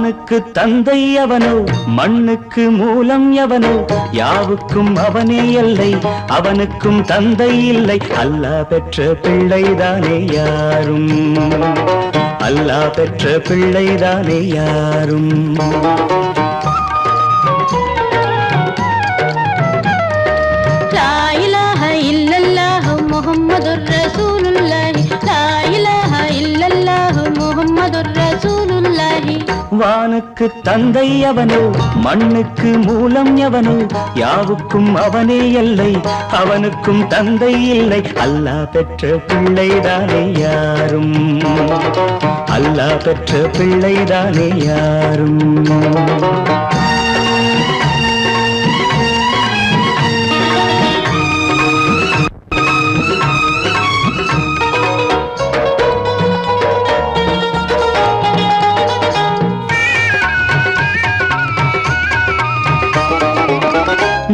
வானுக்கு தந்தை அவனோ மண்ணுக்கு மூலம் எவனோ யாவுக்கும் அவனே எல்லை அவனுக்கும் தந்தை இல்லை அல்லாஹ் பெற்ற பிள்ளைதானே யாரும் அல்லாஹ் பெற்ற பிள்ளைதானே யாரும் லா இலாஹ இல்லல்லாஹு முஹம்மதுர் ரசூலுல்லாஹி லா இலாஹ இல்லல்லாஹு முஹம்மதுர் ரசூலுல்லாஹி வானுக்கு தந்தை அவனோ மண்ணுக்கு மூலம் எவனோ யாவுக்கும் அவனே எல்லை அவனுக்கும் தந்தை இல்லை அல்லாஹ் பெற்ற பிள்ளைதானே யாரும் அல்லாஹ் பெற்ற பிள்ளைதானே யாரும்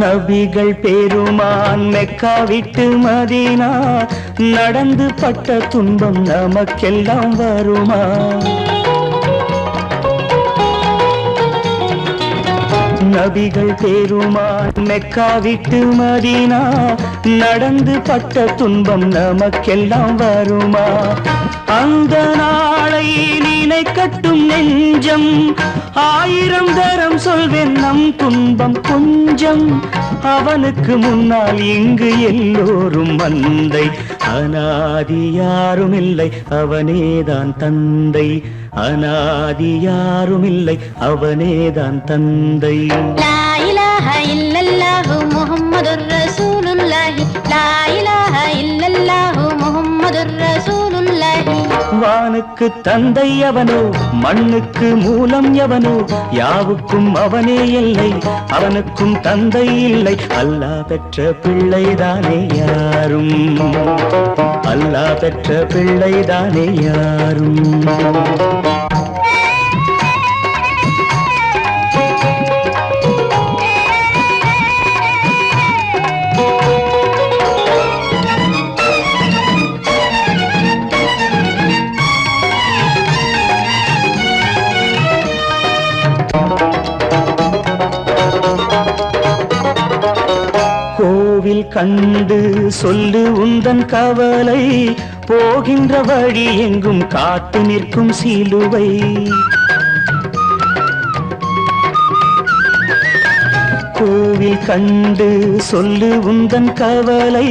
நபிகள் பெருமான் மெக்கா விட்டு மதீனா நடந்து பட்ட துன்பம் நமக்கெல்லாம் வருமா நபிகள் பெருமான் மெக்கா விட்டு மதீனா நடந்து பட்ட துன்பம் நமக்கெல்லாம் வருமா அந்த நாளை நினைக்கட்டும் நெஞ்சம் ஆயிரம் தரம் சொல்வேன் நம் துன்பம் கொஞ்சம் அவனுக்கு முன்னால் இங்கு எல்லோரும் மந்தை அனாதி யாரும் இல்லை அவனேதான் தந்தை அனாதி யாரும் இல்லை அவனேதான் தந்தை லா இலாஹ இல்லல்லாஹு முஹம்மதுர் ரசூலுல்லாஹி லா இலாஹ இல்லல்லாஹு முஹம்மதுர் ரசூலுல்லாஹி வானுக்கு தந்தை அவனோ மண்ணுக்கு மூலம் எவனோ யாவுக்கும் அவனே இல்லை அவனுக்கும் தந்தை இல்லை அல்லாஹ் பெற்ற பிள்ளைதானே யாரும் அல்லாஹ் பெற்ற பிள்ளைதானே யாரும் கோவில் கண்டு சொல்லு உந்தன் கவலை போகின்ற வழி எங்கும் காத்து நிற்கும் சிலுவை கோவில் கண்டு சொல்லு உந்தன் கவலை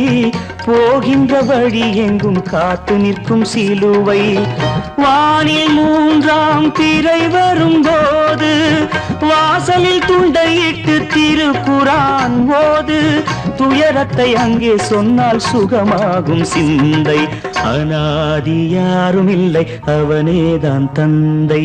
போகின்ற வழி எங்கும் காத்து நிற்கும் சிலுவை வானில் மூன்றாம் திரை வரும்போது வாசலில் துண்டையிட்டு திருக்குரான் ஓது துயரத்தை அங்கே சொன்னால் சுகமாகும் சிந்தை அனாதி யாரும் இல்லை அவனேதான் தந்தை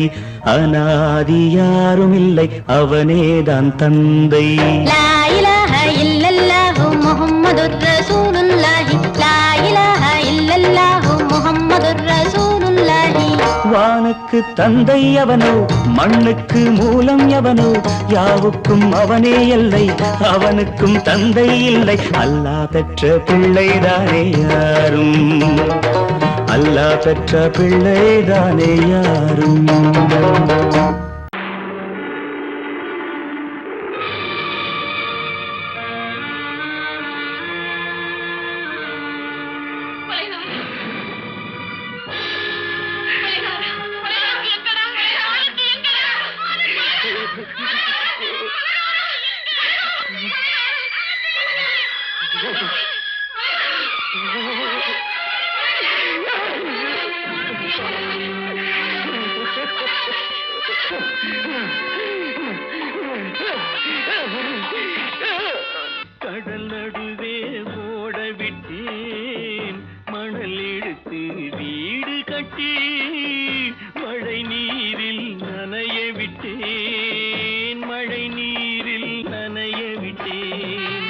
அனாதி யாரும் இல்லை அவனேதான் தந்தை லா இலாஹ இல்லல்லாஹு முஹம்மதுர் ரசூலுல்லாஹி லா இலாஹ இல்லல்லாஹு முஹம்மதுர் ரசூலுல்லாஹி வானுக்கு தந்தை அவனோ மண்ணுக்கு மூலம் எவனோ யாவுக்கும் அவனே எல்லை அவனுக்கும் தந்தை இல்லை அல்லாஹ் பெற்ற பிள்ளைதானே யாரும் அல்லாஹ் பெற்ற பிள்ளைதானே யாரும் கடல் நடுவே ஓட விட்டேன் மணல் எடுத்து வீடு கட்டி மழை நீரில் நனைய விட்டேன் மழை நீரில் நனைய விட்டேன்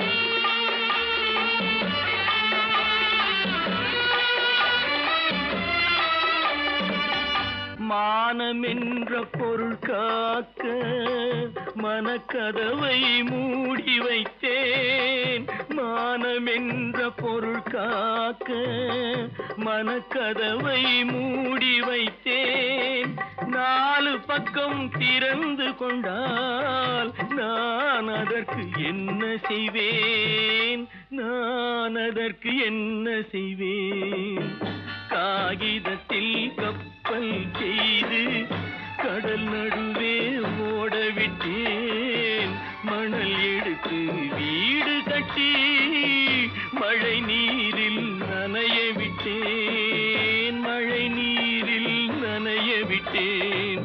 மானமென்ற பொருள் காக்க மனக்கதவை மூடி வைத்தேன் மானமென்ற பொருள் காக்க மனக்கதவை மூடி வைத்தேன் நாலு பக்கம் திறந்து கொண்டால் நான் அதற்கு என்ன செய்வேன், நான் அதற்கு என்ன செய்வேன்? காகிதத்தில் கப்பல் செய்து கடல் நடுவே ஓடவிட்டேன், மணல் எடுத்து வீடு கட்டி மழை நீரில் நனைய விட்டேன், மழை நீரில் நனைய விட்டேன்.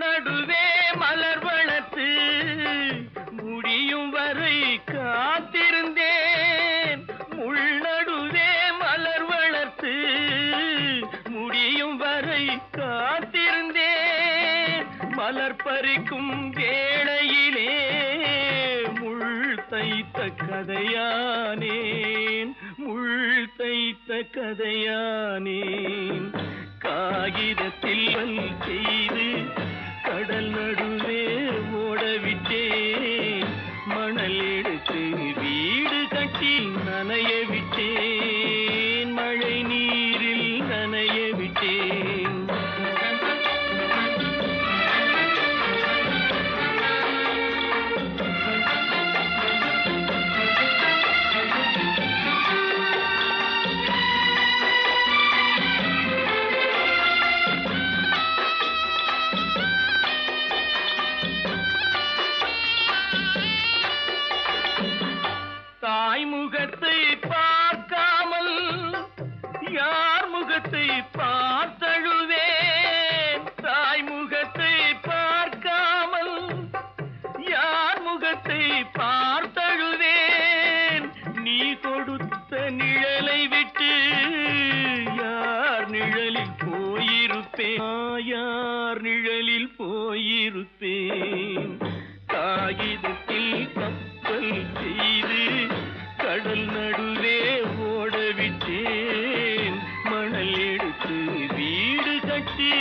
நடுவே மலர் வளர்த்து முடியும் வரை காத்திருந்தேன், உள்நடுவே மலர் வளர்த்து முடியும் வரை காத்திருந்தேன். மலர் பறிக்கும் வேளையிலே முள் தைத்த கதையானேன், முள் தைத்த கதையானேன். காகிதத்தில் செய்து கடல் நடுவே ஓடவிட்டேன், மணல் எடுத்து வீடு கட்டி நனைய விட்டேன், மழை நீரில் நனைய விட்டேன். முகத்தை பார்க்காமல் யார் முகத்தை பார்த்தழுவேன், தாய் முகத்தை பார்க்காமல் யார் முகத்தை பார்த்தழுவேன். நீ கொடுத்த நிழலை விட்டு யார் நிழலில் போயிருப்பேன், யார் நிழலில் போயிருப்பேன். காகிதத்தில் கப்பல் செய்து கடல் நடுவே ஓடவிட்டேன், மணல் எடுத்து வீடு கட்டி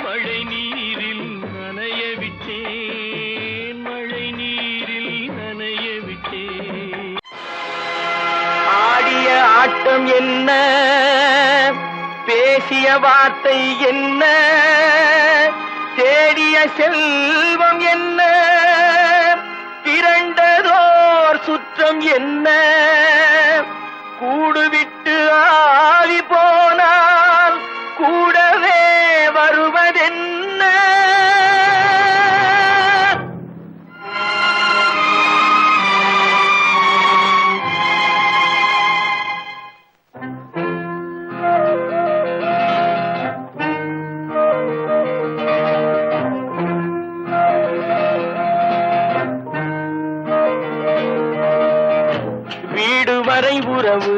மழை நீரில் நனைய விட்டேன், மழை நீரில் நனைய விட்டேன். ஆடிய ஆட்டம் என்ன, பேசிய வார்த்தை என்ன, தேடிய செல்வம் என்ன, திரண்டதோர் சுற்றம் என்ன, கூடுவிட்டு ஆவி போனால் கூடவே வருவதென்ன. வீடு வரை உறவு,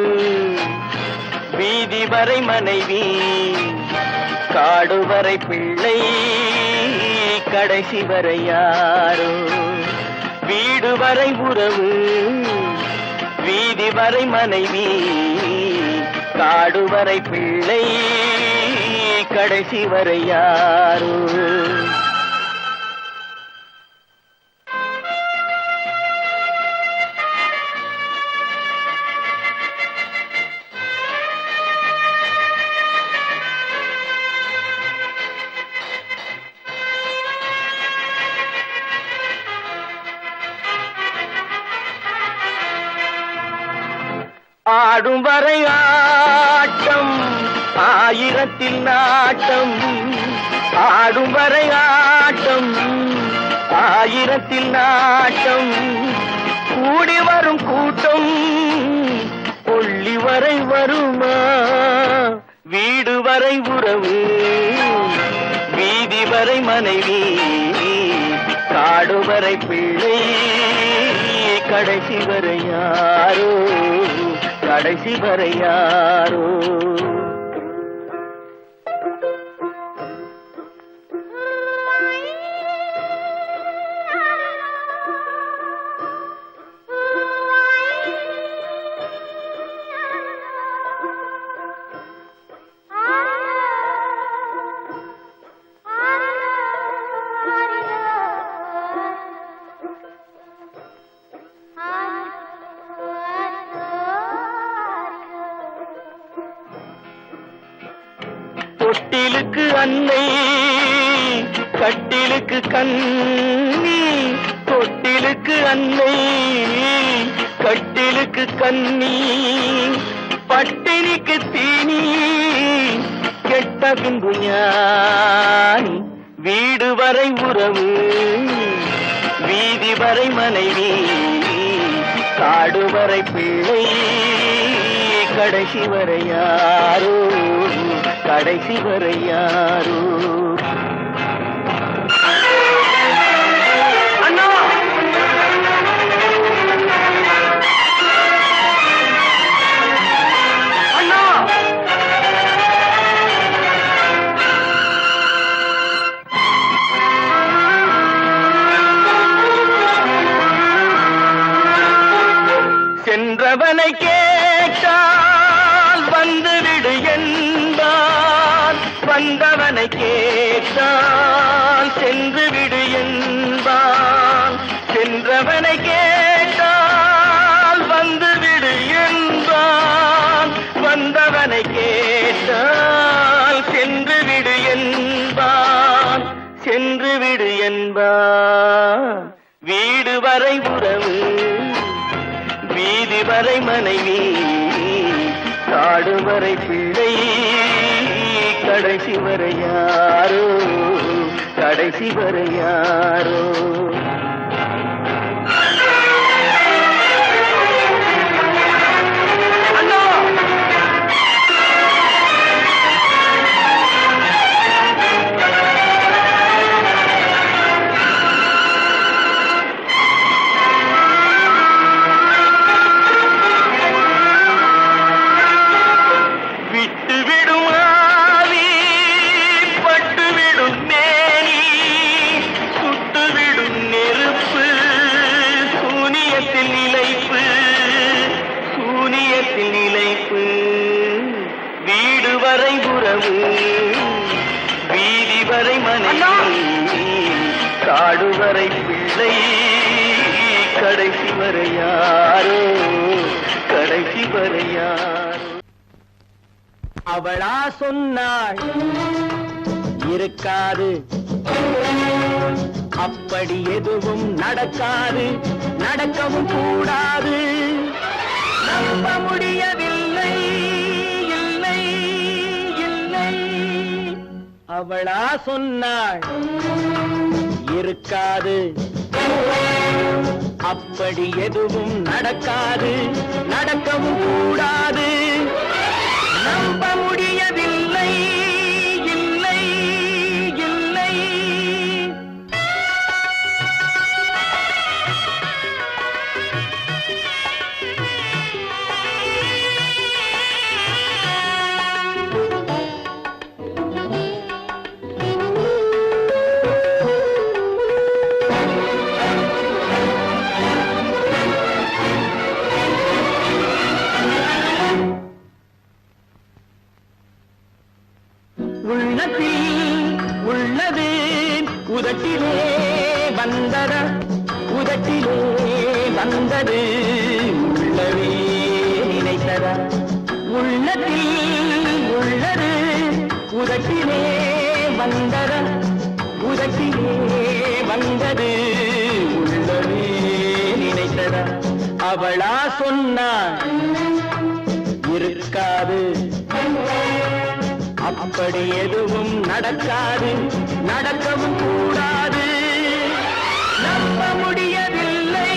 வீதி வரை மனைவி, காடு வரை பிள்ளை, கடைசி வரை யாரோ. வீடு வரை உறவு, வீதி வரை மனைவி, காடு வரை பிள்ளை, கடைசி வரை யாரோ. ஆடும் வரை ஆட்டம், ஆயிரத்தில் நாட்டம், ஆடும் வரை ஆட்டம், ஆயிரத்தில் நாட்டம், கூடி வரும் கூட்டம் கொள்ளி வரை வருமா. வீடு வரை உறவு, வீதி வரை மனைவி, காடு வரை பிள்ளை, கடைசி வரை யாரோ, கடைசி வரை யாரோ. கட்டிலுக்கு அன்னை கட்டிலுக்கு கண்ணி தொட்டிலுக்கு அன்னை கட்டிலுக்கு கண்ணி பட்டினிக்கு தீனி கெட்ட பின்பு ஞானி வீடு வரை உறவு வீதி வரை மனைவி காடு வரை பிள்ளை கடைசி வரை யாரோ கடைசி வரை யாரோ அண்ணா அண்ணா சென்றவனை கேட்டால் வந்துவிடு என்பான் வந்தவனை கேட்டால் சென்று விடு என்பான் சென்றவனை கேட்டால் வந்துவிடு என்பான் வந்தவனை கேட்டால் சென்று விடு என்பான் சென்று விடு என்பான் வீடு வரை உறவு வீதி வரை மனைவி காடு வரை பிள்ளை கடைசி வரை யாரோ கடைசி வரை யாரோ வீடு வரை உறவு வீதி வரை மனைவி காடு வரை பிள்ளை கடைசி வரை யாரோ கடைசி வரை யாரோ அவளா சொன்னாள் இருக்காது அப்படி எதுவும் நடக்காது நடக்கவும் கூடாது நம்ப முடியவில்லை இல்லை இல்லை அவளா சொன்னாள் இருக்காது அப்படி எதுவும் நடக்காது நடக்கவும் கூடாது நம்ப முடியவில்லை இல்லை இல்லை உள்ளத்தில் உள்ளது உதட்டிலே வந்ததா உதட்டிலே வந்தது உள்ளவே நினைத்ததா உள்ளத்தில் உள்ளது உதட்டிலே வந்ததா உதட்டிலே வந்தது உள்ளவே நினைத்ததா அவளா சொன்னாள் இருக்காது அப்படி எதுவும் நடக்காது நடக்கவும் கூடாது நம்ப முடியவில்லை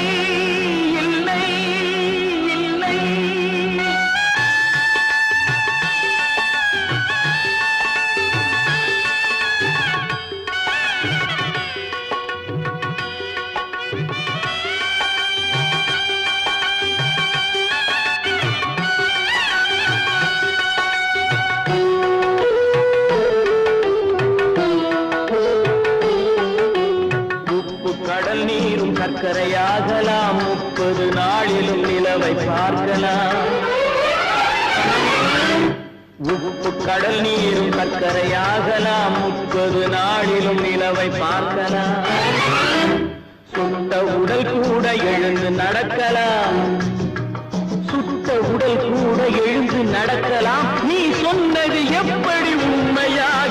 இல்லை இல்லை கடல் நீரும் சர்க்கரையாகலாம் 30 நாளிலும் நிலவை பார்க்கலாம் உப்பு கடல் நீரும் சர்க்கரையாகலாம் 30 நாளிலும் நிலவை பார்க்கலாம் சுட்ட உடல் கூட எழுந்து நடக்கலாம் சுட்ட உடல் கூட எழுந்து நடக்கலாம் நீ சொன்னது எப்படி உண்மையாக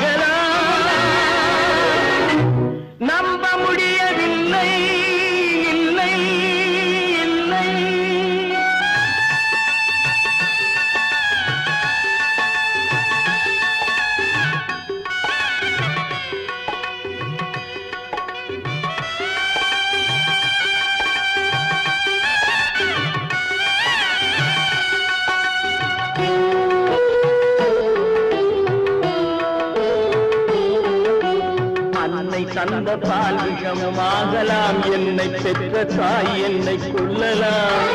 தந்த பால் விஷமும் ஆகலாம், என்னை பெற்ற தாய் என்னை கொல்லலாம்.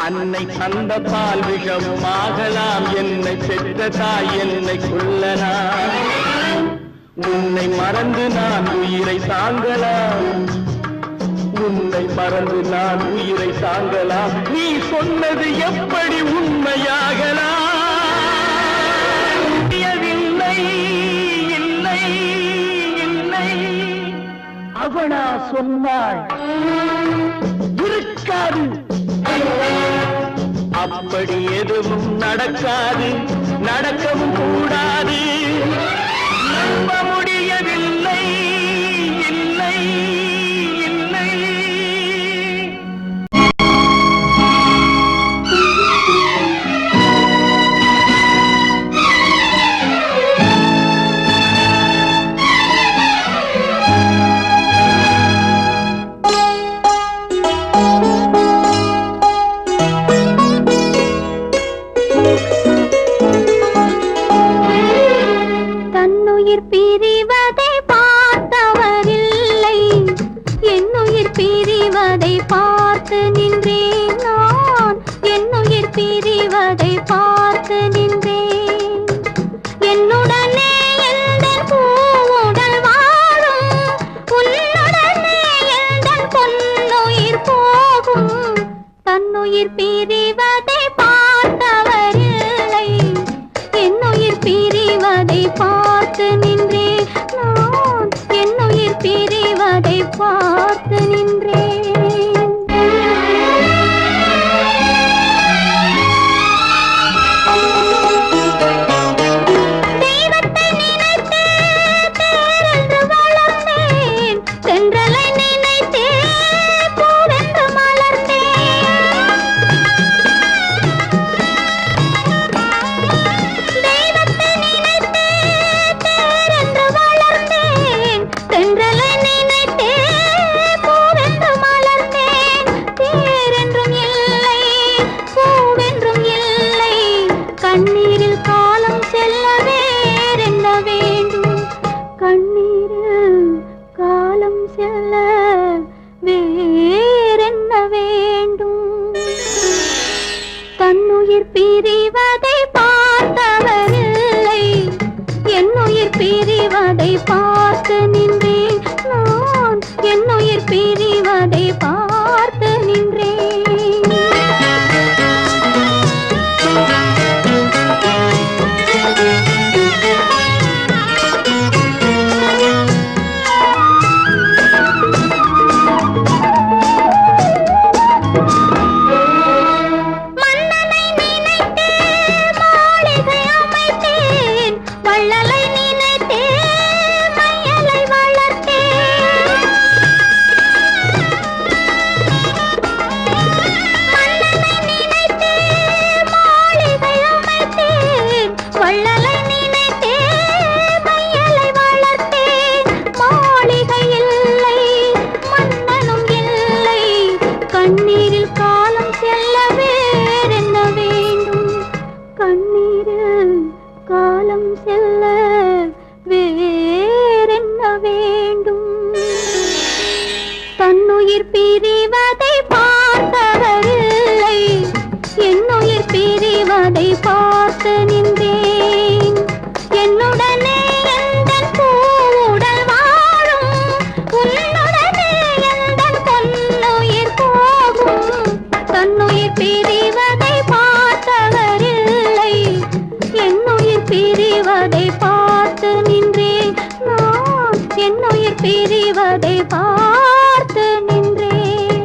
அன்னை தந்த பால் விஷமும் ஆகலாம், என்னை பெற்ற தாய் என்னை கொல்லலாம். உன்னை மறந்து நான் உயிரை தாங்கலாம், உன்னை மறந்து நான் உயிரை தாங்கலாம். நீ சொன்னது எப்படி உண்மையாகலாம்? இல்லை இல்லை இல்லை அவனா சொன்னாள், இருக்காது. அப்படி எதுவும் நடக்காது, நடக்கவும் கூடாது. நம்ப முடியவில்லை. இல்லை இல்லை பிரிவதை பார்த்தவரில்லை, என்னுயிர் பிரிவதை பார்த்து நின்றேன் நான், என்னுயிர் பிரிவதை பார்த்து நின்றேன். என்னுடனே எந்தன் பூவுடல் வாழும், உன்னுடனே எந்தன் பொன்னுயிர் போகும். தன்னுயிர் பிரிவதை பார்த்தவரில்லை, என்னுயிர் பிரிவதை பார்த்து நின்றேன் நான், என்னுயிர் பிரிவதை பார்த்து நின்றேன். தெய்வத்தை நினைத்தே தேரென்று வளர்ந்தேன், தென்றலை நினைத்தே பூவென்று மலர்ந்தேன். தெய்வத்தை நினைத்தே தேரென்று வளர்ந்தேன், தென்றலை நினைத்தே பூவென்று மலர்ந்தேன். தேரென்றும் இல்லை, பூவென்றும் இல்லை, கண்ணீரில் காலம் செல்ல வேறென்ன வேண்டும், கண்ணீரில் காலம் செல்ல வேறென்ன வேண்டும். தன்னுயிர் பிரிவதை பார்த்தவரில்லை, என்னுயிர் பிரிவதை பார்த்து நின்றேன் நான், என்னுயிர் பிரிவதை பார்த்து நின்றேன். மன்னனை நினைத்தே மாளிகை அமைத்தேன், வள்ளலை நினைத்தே மையலை வளர்த்தேன். மன்னனை நினைத்தே மாளிகை அமைத்தேன், வள்ளலை நினைத்தே மையலை வளர்த்தேன். மாளிகை இல்லை, மன்னனும் இல்லை, கண்ணீரில் காலம் செல்ல வேறென்ன வேண்டும், கண்ணீரில் காலம் செல்ல வேறென்ன வேண்டும். தன்னுயிர் பிரிவதை பார்த்தவரில்லை, என்னுயிர் பிரிவதை பார்த்து நின்றேன். என்னுடனே எந்தன் பூவுடல் வாழும், உன்னுடனே எந்தன் பொன்னுயிர் போகும். தன்னுயிர் பிரிவதை பார்த்தவரில்லை, என்னுயிர் பிரிவதை பார்த்து நின்றேன் நான், என்னுயிர் பிரிவதை பார்த்து நின்றேன்.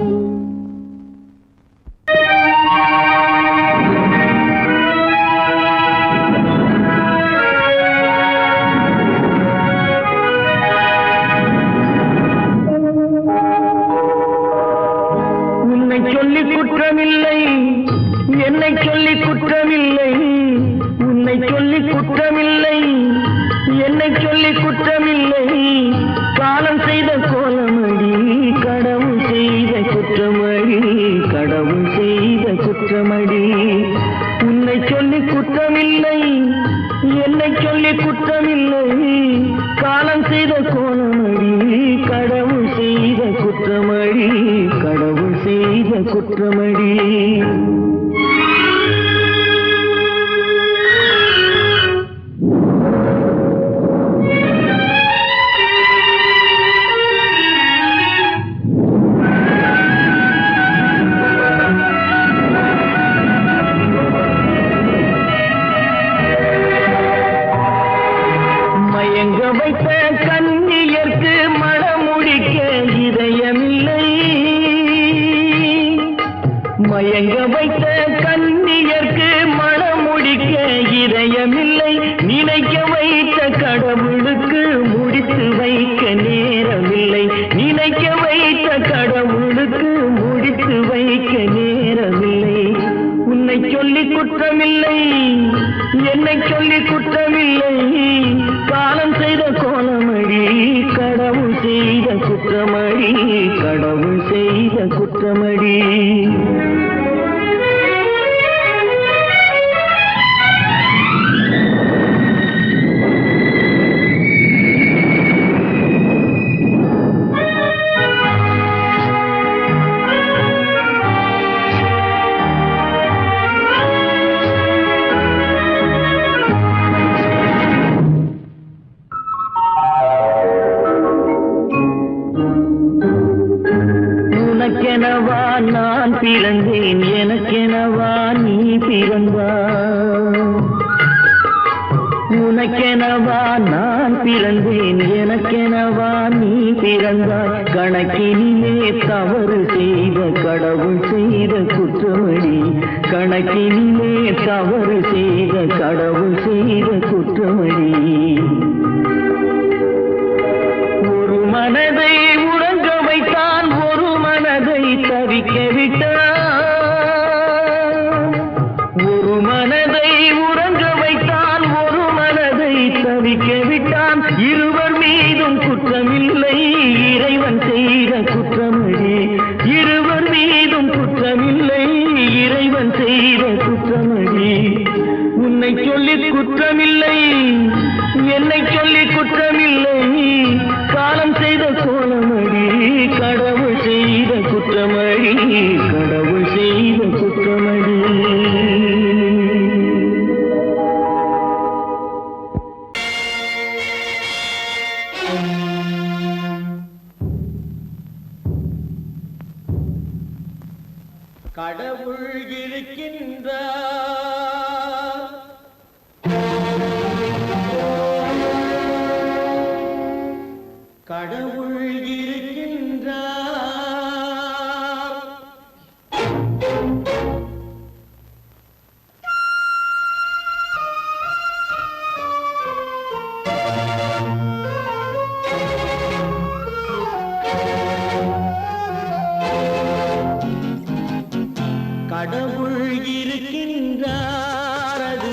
உன்னை சொல்லி குற்றமில்லை, என்னை சொல்லி குற்றமில்லை, உன்னை சொல்லி குற்றமில்லை, என்னை சொல்லி குற்றமில்லை. காலம் செய்த கோலமடி கடவுள் குற்றமடி. மயங்க வைத்த கண்ணியர்க்கு மணமுடிக்க இதயமில்லை. மயங்க வைத்த கண்ணியர்க்கு மணமுடிக்க இதயமில்லை. நினைக்க வைத்த கடவுளுக்கு முடித்து வைக்க நேரமில்லை. நினைக்க வைத்த கடவுளுக்கு முடித்து வைக்க நேரமில்லை. உன்னை சொல்லி குற்றமில்லை, என்னை சொல்லி குற்றமில்லை. காலம் செய்த கோலமடி, கடவுள் செய்த குற்றமடி, கடவுள் செய்த குற்றமடி. உனக்கெனவா நான் பிறந்தேன், எனக்கெனவா நீ பிறந்தாய். உனக்கெனவா நான் பிறந்தேன், எனக்கெனவா நீ பிறந்தாய். கணக்கினிலே தவறு செய்த கடவுள் செய்த குற்றமடி. கணக்கினிலே தவறு செய்த கடவுள் செய்த குற்றமடி. ஒரு மனதை உறங்க வைத்தான், ஒரு மனதை தவிக்க விட்டான். ஒரு மனதை உறங்க வைத்தான், ஒரு மனதை தவிக்க விட்டான். இருவர் மீதும் குற்றமில்லை, இறைவன் செய்த குற்றமடி. இருவர் மீதும் குற்றமில்லை, இறைவன் செய்த குற்றமடி. உன்னை சொல்லி குற்றமில்லை, என்னை சொல்லி குற்றமில்லை. காலம் செய்த கோலமடி, கடவுள் செய்த குற்றமடி, கடவுள் செய்த குற்றமடி. கடவுள் இருக்கின்றார், கடவுள் இருக்கின்றார். கடவுள் இருக்கின்றார், அது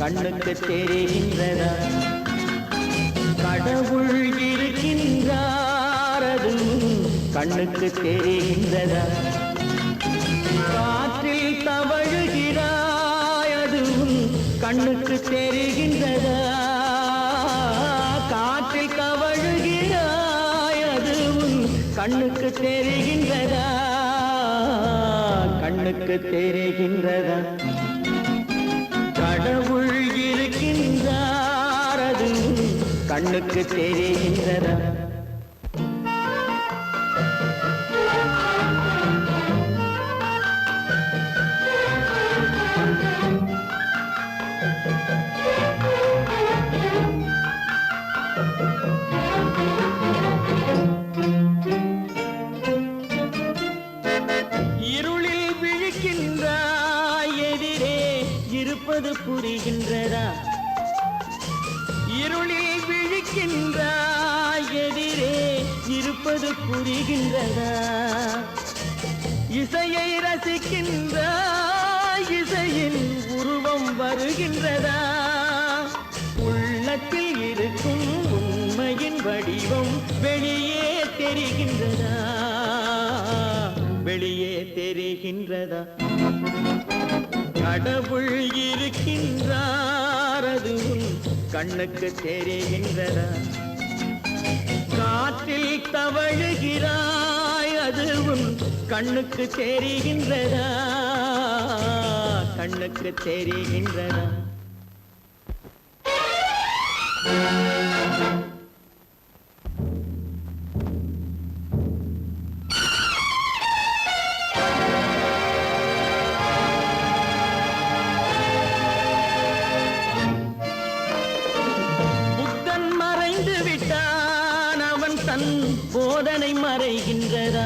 கண்ணுக்கு தெரிகின்றதா? கடவுள் இருக்கின்றார், அது கண்ணுக்கு தெரிகின்றதா? காற்றில் தவழுகிறாய், அது கண்ணுக்கு தெரிகின்றதா? காற்றில் தவழுகிறாய், அது கண்ணுக்கு தெரிகின்றதா? கண்ணுக்கு தெரிகின்றதா? கடவுள் இருக்கின்றார், அது கண்ணுக்கு தெரிகின்றதா? இருளில் விழிக்கின்றாய், எதிரே இருப்பது புரிகின்றதா? இருளில் விழிக்கின்றாய், எதிரே இருப்பது புரிகின்றதா? இசையை ரசிக்கின்றாய், இசையின் உருவம் வருகின்றதா? உள்ளத்தில் இருக்கும் உண்மையின் வடிவம் வெளியே தெரிகின்றதா? வெளியே தெரிகின்றதா? கடவுள் இருக்கின்றார், அது கண்ணுக்கு தெரிகின்றதா? காற்றில் தவழுகிறாய், அது கண்ணுக்கு தெரிகின்றதா கண்ணுக்கு தெரிகின்றதா புத்தன் மறைந்து விட்டான் அவன் தன் போதனை மறைகின்றதா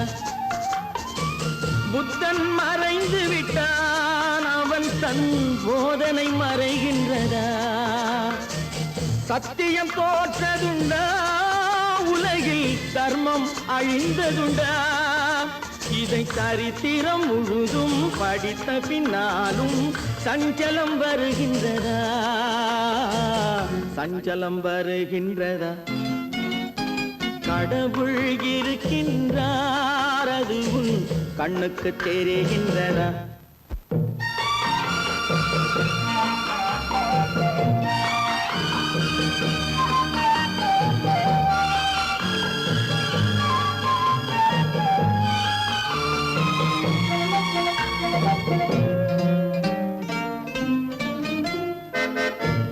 புத்தன் மறைந்து விட்டான் அவன் தன் போதனை மறைகின்றதா சத்தியம் தோற்றதுண்டா உலகில் தர்மம் அழிந்ததுண்டா இதை சரித்திரம் முழுதும் படித்த பின்னாலும் சஞ்சலம் வருகின்றதா சஞ்சலம் வருகின்றதா கடவுள் இருக்கின்றார் அது உன் கண்ணுக்கு தெரிகின்றதா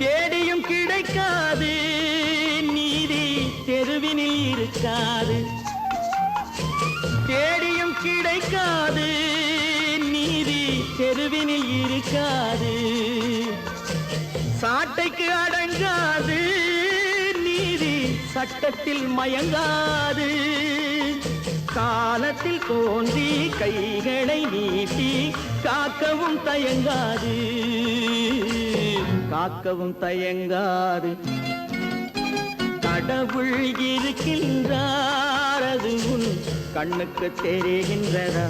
தேடியும் கிடைக்காது நீதி தெருவினில் இருக்காது தேடியும் கிடைக்காது நீதி தெருவினில் இருக்காது சாட்டைக்கு அடங்காது நீதி சட்டத்தில் மயங்காது காலத்தில் தோன்றி கைகளை நீட்டி காக்கவும் தயங்காது காக்கவும் தயங்காது கடவுள் இருக்கின்றார் அது உன் கண்ணுக்கு தெரிகின்றதா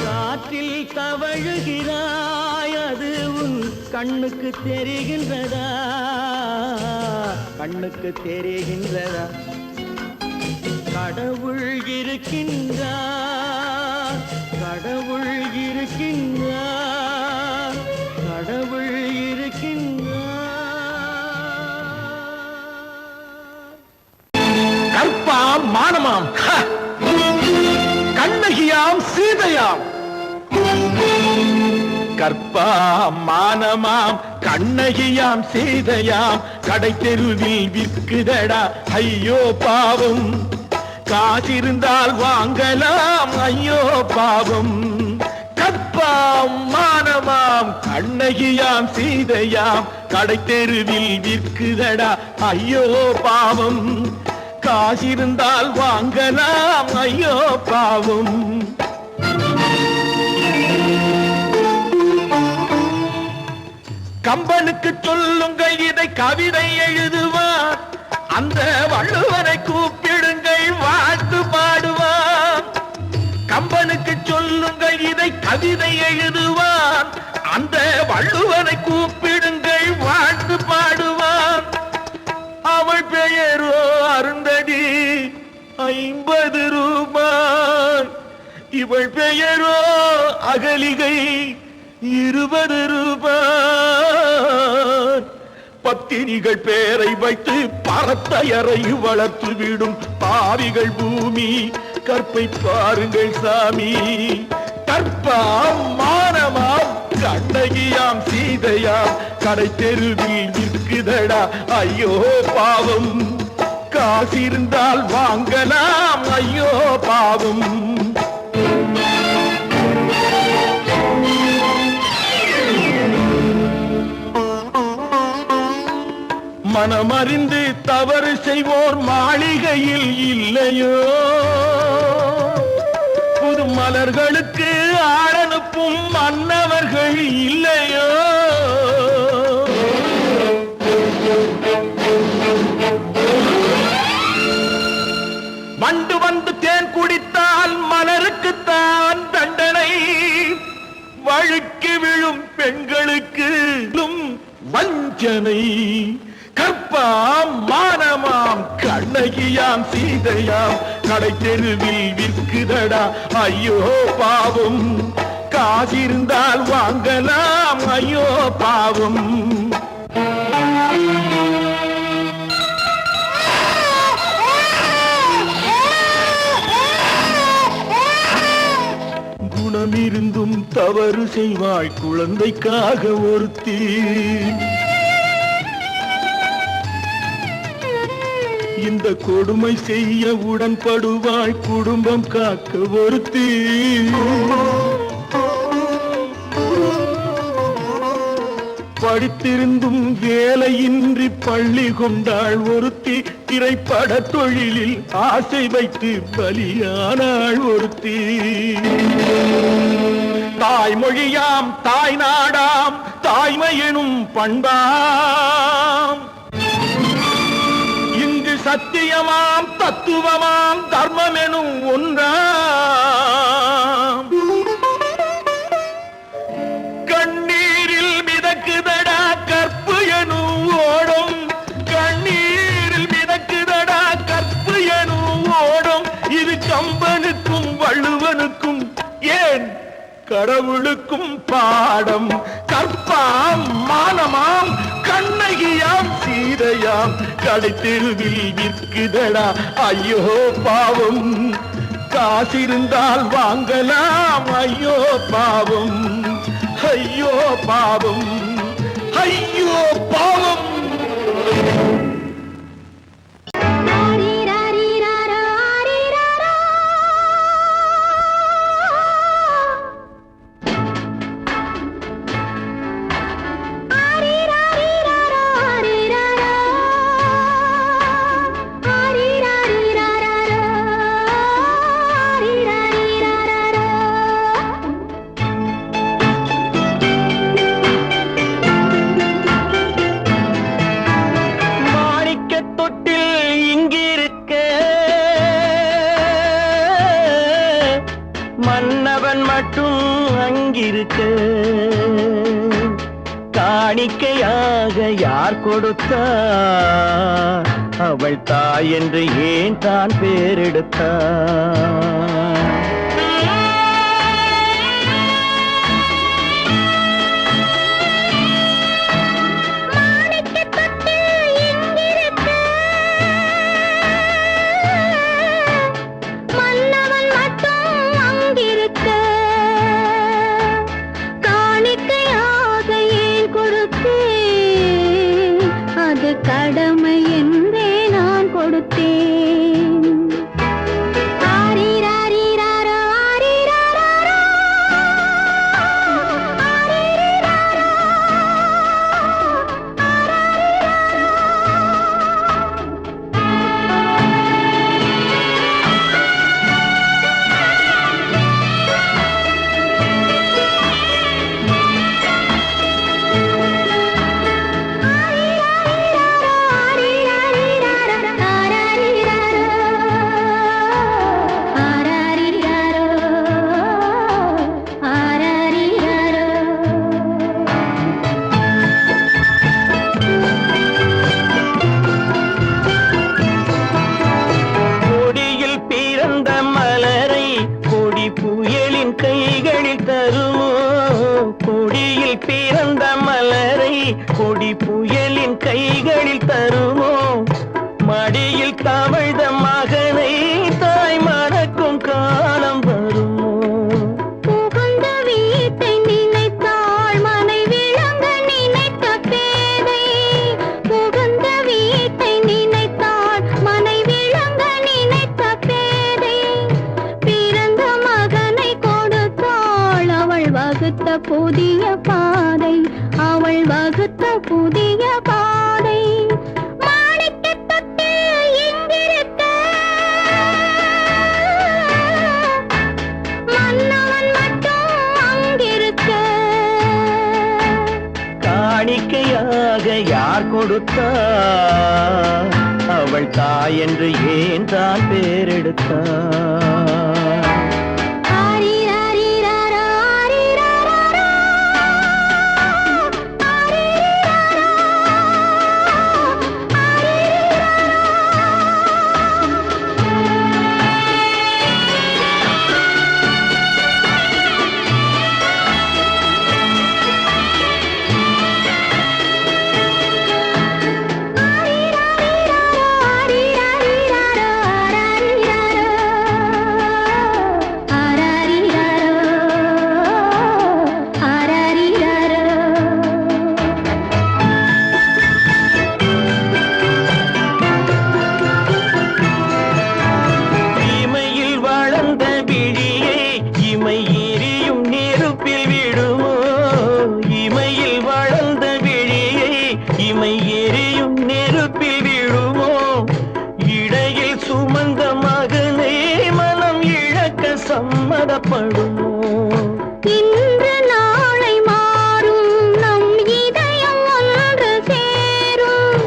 காற்றில் தவழுகிறாய் அது உன் கண்ணுக்கு தெரிகின்றதா கண்ணுக்கு தெரிகின்றதா கடவுள் இருக்கின்றார் கடவுள் இருக்கின்றார் கடவுள் இருக்கின்றார் கற்பாம் மானமாம் கண்ணகியாம் சீதையாம் கற்பாம் மானமாம் கண்ணகியாம் சீதையாம் கடை தெருவில் விற்குதடா ஐயோ பாவம் காசிருந்தால் வாங்கலாம் ஐயோ பாவம் கற்பாம் மானமாம் கண்ணகியாம் சீதையாம் கடை தெருவில் விற்குதடா ஐயோ பாவம் காசிருந்தால் வாங்கலாம் ஐயோ பாவம் கம்பனுக்கு சொல்லுங்கள் இதை கவிதை எழுதுவார் அந்த வள்ளுவரை கூப்பிடுங்கள் வாழ்த்து பாடுவார் கம்பனுக்கு சொல்லுங்கள் இதை கவிதை எழுதுவார் அந்த வள்ளுவரை கூப்பிடுங்கள் வாழ்த்து பாடுவார் அவள் பெயரோ அருந்ததி 50 ரூபாய் இவள் பெயரோ அகலிகை 20 ரூபாய் பத்தினிகள் பேரை வைத்து பரத்தையறை வளர்த்து விடும் பாவிகள் பூமி கற்பை பாருங்கள் சாமி கற்பாம் மானமாம் கண்ணகியாம் சீதையாம் கடை தெருவில் விற்குதடா ஐயோ பாவம் காசிருந்தால் வாங்கலாம் ஐயோ பாவம் மனமறிந்து தவறு செய்வோர் மாளிகையில் இல்லையோ புது மலர்களுக்கு ஆளனுப்பும் மன்னவர்கள் இல்லையோ வண்டு வந்து தேன் குடித்தால் மலருக்குத்தான் தண்டனை வழுக்கி விழும் பெண்களுக்கு வஞ்சனை கற்பாம் மானமாம் கண்ணகியாம் சீதையாம் கடை தெருவில் விற்குதடா ஐயோ பாவம் காசிருந்தால் வாங்கலாம் ஐயோ பாவம் படித்திருந்தும் தவறு செய்வாய் குழந்தைக்காக ஒருத்தி. இந்த கொடுமை செய்ய உடன்படுவாய் குடும்பம் காக்க ஒருத்தி. படித்திருந்தும் வேலையின்றி பள்ளி கொண்டாள் ஒருத்தி. திரைப்பட தொழிலில் ஆசை வைத்து பலியானாள் ஒருத்தி. தாய்மொழியாம் தாய் நாடாம் தாய்மை எனும் பண்பாம், இங்கு சத்தியமாம் தத்துவமாம் தர்மம் எனும் ஒன்றாம். கண்ணீரில் மிதக்குதடா கற்பு எனும் ஓடும், கண்ணீரில் மிதக்குதடா கற்பு எனும் ஓடும். இது கம்பனுக்கும் வள்ளுவனுக்கும் ஏன் கடவுளுக்கும் பாடம். கற்பாம் மானமாம் கண்ணகியாம் சீதையாம் கடைத்தெருவில் விற்குதடா ஐயோ பாவம். காசிருந்தால் வாங்கலாம் ஐயோ பாவம், ஐயோ பாவம், ஐயோ பாவம். மன்னவன் மட்டும் அங்கிருக்க காணிக்கையாக யார் கொடுத்தார்? அவள் தாய் என்று ஏன் தான் பேரெடுத்தார்? கடமை என்றே நான் கொடுத்தேன். ஆரிராரிராரோ, ஆரிராரோ, ஆரிராரோ, கைகளில் தருமோ? கொடியில் பிறந்த மலரை கொடி புயலின் கைகளில் தருமோ? மடியில் தவழ்ந்த மகனை தாய் மறக்கும் காலம் வருமோ? புகுந்த வீட்டை நினைத்தாள் மனை விளங்க நினைத்த பேதை. புகுந்த வீட்டை நினைத்தாள் மனை விளங்க நினைத்த பேதை. பிறந்த மகனை கொடுத்தாள் அவள் வகுத்த புதிய பாதை, அவள் வகுத்த புதிய பாதை. காணிக்கையாக யார் கொடுத்தார்? அவள் தாய் என்று ஏன் தான் பேரெடுத்தார்? சம்மதப்படுமோ? இன்று நாளை மாறும் நம் இதயம் ஒன்று சேரும்.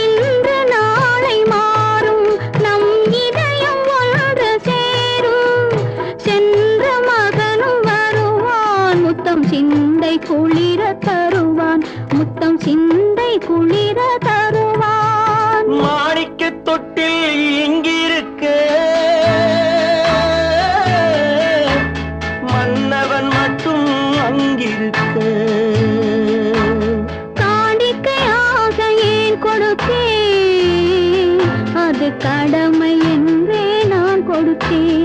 இன்று நாளை மாறும் நம் இதயம் ஒன்று சேரும். சென்ற மகனும் வருவான், முத்தம் சிந்தை குளிர தருவான், முத்தம் சிந்தை குளிர தருவான். மாணிக்க தொட்டில் இங்கிருக்க மன்னவன் மட்டும் அங்கிருக்க. காணிக்கையாக ஏன் கொடுத்தேன், அது கடமை என்றே நான் கொடுத்தேன்.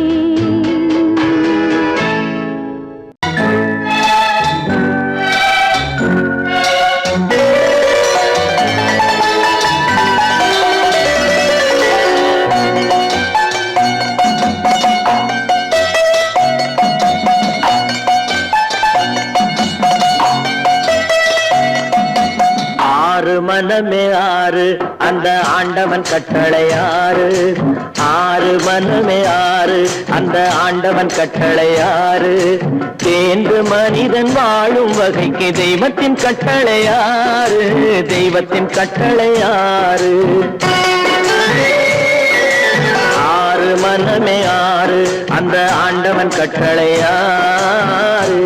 ஆறு மனமே ஆறு, அந்த ஆண்டவன் கட்டளை ஆறு. ஆறு மனமே ஆறு, அந்த ஆண்டவன் கட்டளை ஆறு. தேர்ந்து மனிதன் வாழும் வகைக்கு தெய்வத்தின் கட்டளை ஆறு, தெய்வத்தின் கட்டளை ஆறு. ஆறு மனமே ஆறு, அந்த ஆண்டவன் கட்டளை ஆறு.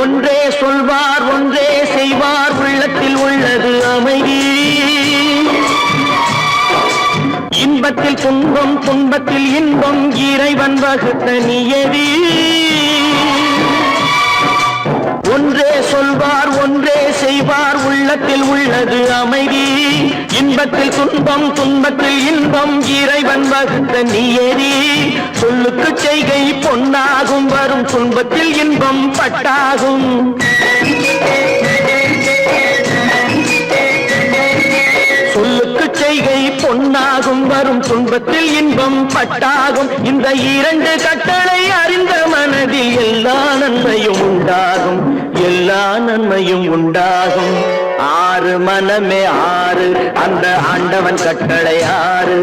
ஒன்றே சொல்வார் ஒன்றே செய்வார், உள்ளத்தில் உள்ளது அமைதி. இன்பத்தில் துன்பம் துன்பத்தில் இன்பம், இறைவன் வகுத்த நியதி. ஒன்றே சொல்வார் ஒன்றே செய்வார், உள்ளத்தில் உள்ளது அமைதி. இன்பத்தில் துன்பம் துன்பத்தில் இன்பம், இறைவன் வகுத்த நியதி. சொல்லுக்கு செய்கை பொன்னாகும், வரும் துன்பத்தில் இன்பம் பட்டாகும். சொல்லுக்கு செய்கை பொன்னாகும், வரும் துன்பத்தில் இன்பம் பட்டாகும். இந்த இரண்டு கட்டளை அறிந்த மனதில் எல்லா நன்மையும் உண்டாகும், எல்லா நன்மையும் உண்டாகும். ஆறு மனமே ஆறு, அந்த ஆண்டவன் கட்டளை ஆறு.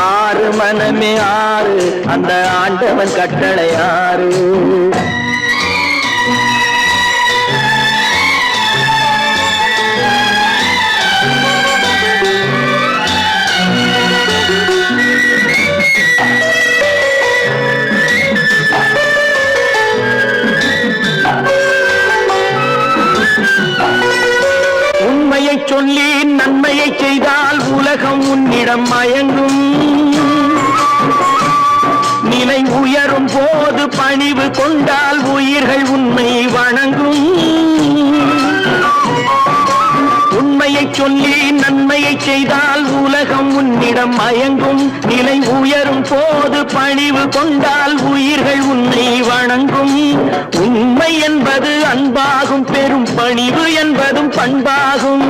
ஆறு மனமே ஆறு, அந்த ஆண்டவன் கட்டளை ஆறு. உண்மையை சொல்லி நன்மையை செய்தால் உலகம் உன்னிடம் மயங்கும். நிலை உயரும் போது பணிவு கொண்டால் உயிர்கள் உண்மை வணங்கும். உண்மையை சொல்லி நன்மையை செய்தால் உலகம் உன்னிடம் மயங்கும். நிலை உயரும் போது பணிவு கொண்டால் உயிர்கள் உன்னை வணங்கும். உண்மை என்பது அன்பாகும், பெரும் பணிவு என்பதும் பண்பாகும்.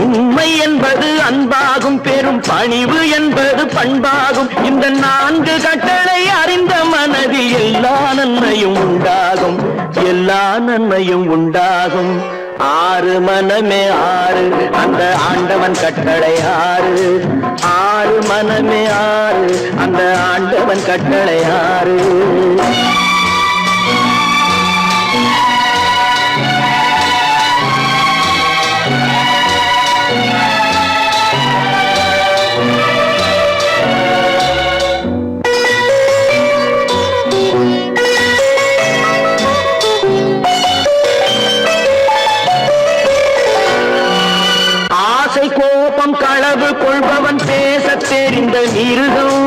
உண்மை என்பது அன்பாகும், பெரும் பணிவு என்பது பண்பாகும். இந்த நான்கு கட்டளை அறிந்த மனதில் எல்லா நன்மையும் உண்டாகும், எல்லா நன்மையும் உண்டாகும். ஆறு மனமே ஆறு, அந்த ஆண்டவன் கட்டளை ஆறு. ஆறு மனமே ஆறு, அந்த ஆண்டவன் கட்டளை ஆறு. கோபம் களவு கொள்பவன் பேசத் தெரிந்த மிருகம்.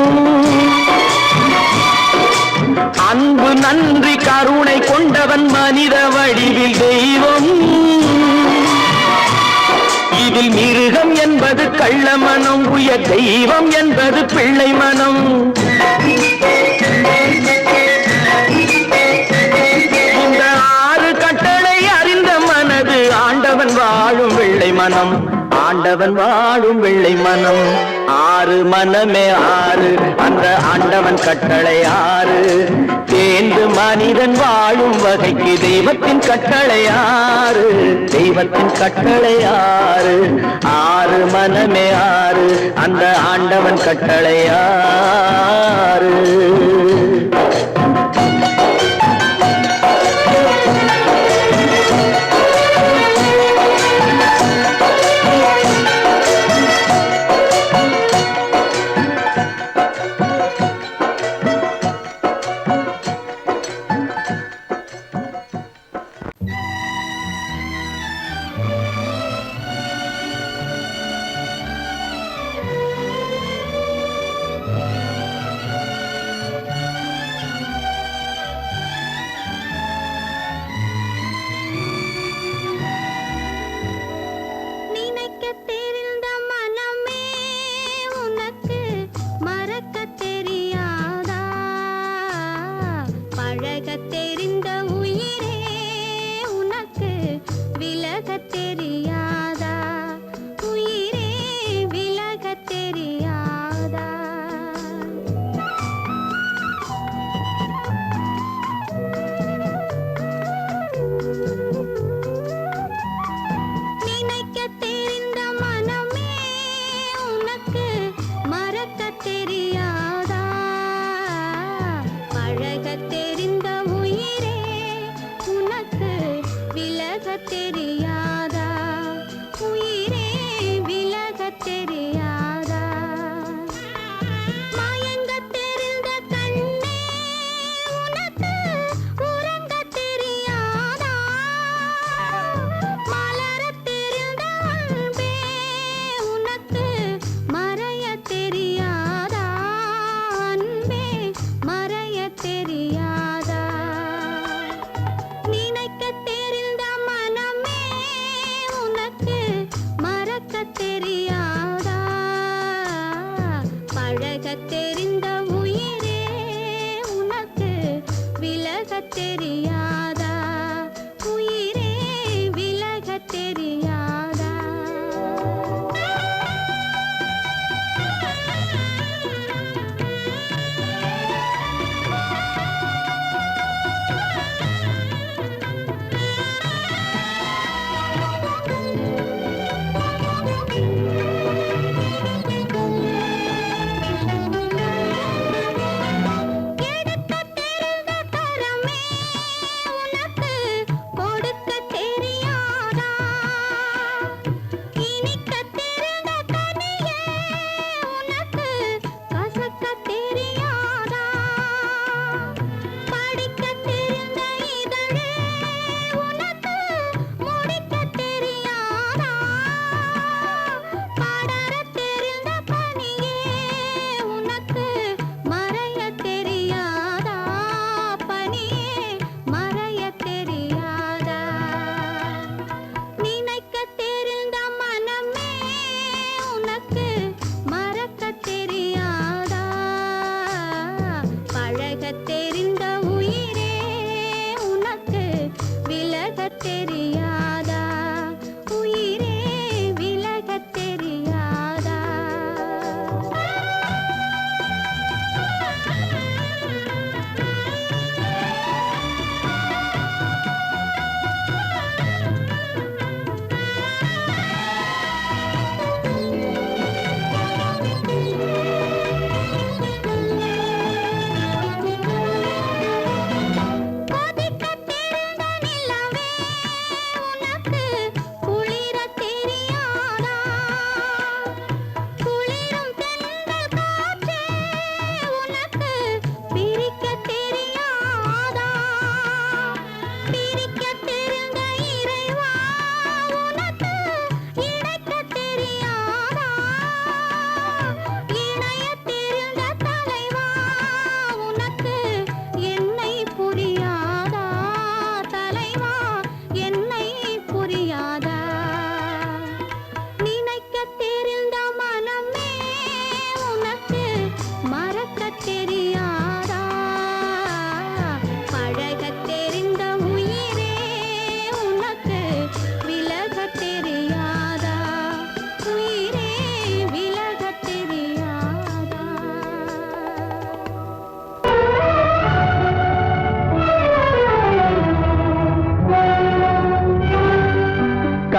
அன்பு நன்றி கருணை கொண்டவன் மனித வடிவில் தெய்வம். இதில் மிருகம் என்பது கள்ள மனம், உயர் தெய்வம் என்பது பிள்ளை மனம். இந்த ஆண்டவன் வாழும் வெள்ளை மனம். ஆறு மனமே ஆறு, அந்த ஆண்டவன் கட்டளை ஆறு. தேர்ந்து மனிதன் வாழும் வகைக்கு தெய்வத்தின் கட்டளை ஆறு, தெய்வத்தின் கட்டளை ஆறு. ஆறு மனமே ஆறு, அந்த ஆண்டவன் கட்டளை ஆறு. நினைக்கத் தெரிந்த மனமே உனக்கு மறக்கத் தெரியாதா? பழகத் தெரிந்த உயிரே உனக்கு விலகத் தெரியாதா? உயிரே விலகத் தெரியாதா? நினைக்கத் தெரிந்த மனமே உனக்கு மறக்கத் தெரியாதா? பழகத் தெரிந்த உயிரே உனக்கு விலகத் தெரியாதா? உயிரே விலகத் தெரியாதா? மயங்கத் தெரிந்த கண்ணே உனக்கு உறங்கத் தெரியாதா? மலரத் தெரிந்த அன்பே உனக்கு மறையத் தெரியாதா? அன்பே மறையத் தெரியாதா? நினைக்கத் தெரிந்த மனமே உனக்கு மறக்கத் தெரியாதா? பழகத் தெரிந்த உயிரே உனக்கு விலகத் தெரியாதா? உயிரே விலகத் தெரியாதா? எடுக்கத் தெரிந்த கரமே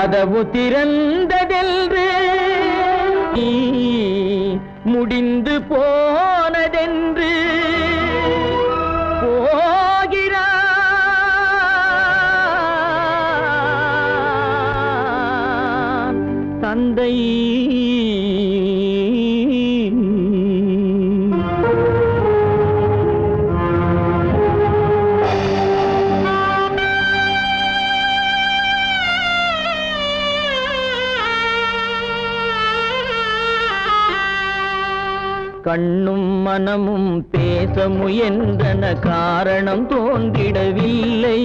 கதவு திறந்ததென்று முடிந்து போனதென்று போகிறான் தந்தை. கண்ணும் மனமும் பேச முயன்றன, காரணம் தோன்றிடவில்லை.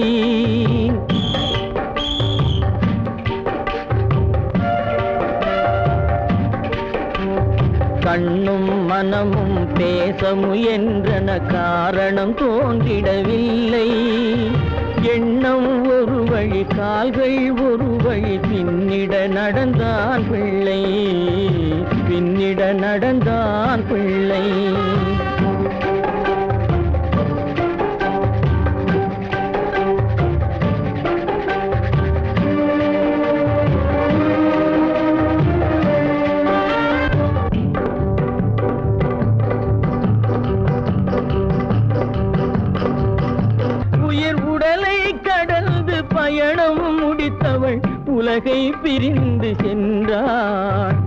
கண்ணும் மனமும் பேச முயன்றன, காரணம் தோன்றிடவில்லை. எண்ணம் ஒரு வழி, கால்கள் ஒரு வழி, பின்னிட நடந்தான் பிள்ளை, பின்னிட நடந்தான் பிள்ளை. உயிர் உடலை கடந்து பயணம் முடித்தவள் உலகை பிரிந்து சென்றாள்,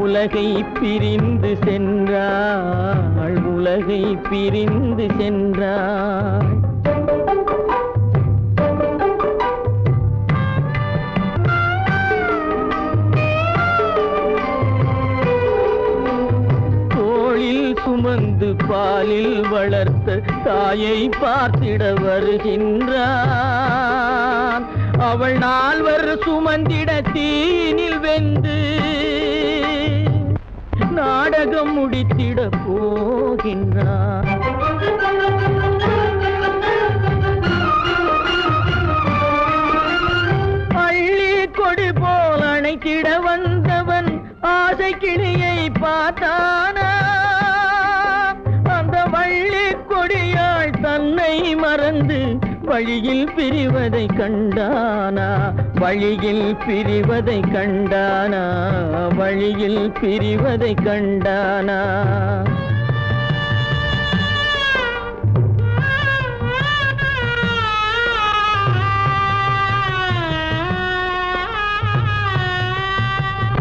உலகை பிரிந்து சென்றாள், உலகை பிரிந்து சென்றாள். தோளில் சுமந்து பாலில் வளர்த்த தாயை பார்த்திட வருகின்றான். அவள் 4 சுமந்திட தீனில் வெந்து நாடகம் முடித்திட போகின்றான். அள்ளி கொடி போல் அணைத்திட வந்தவன் ஆசை கிளியை பார்த்தானா, அந்த வள்ளி கொடியாள் தன்னை மறந்து வழியில் பிரிவதை கண்டானா, வழியில் பிரிவதை கண்டானா, வழியில் பிரிவதை கண்டானா.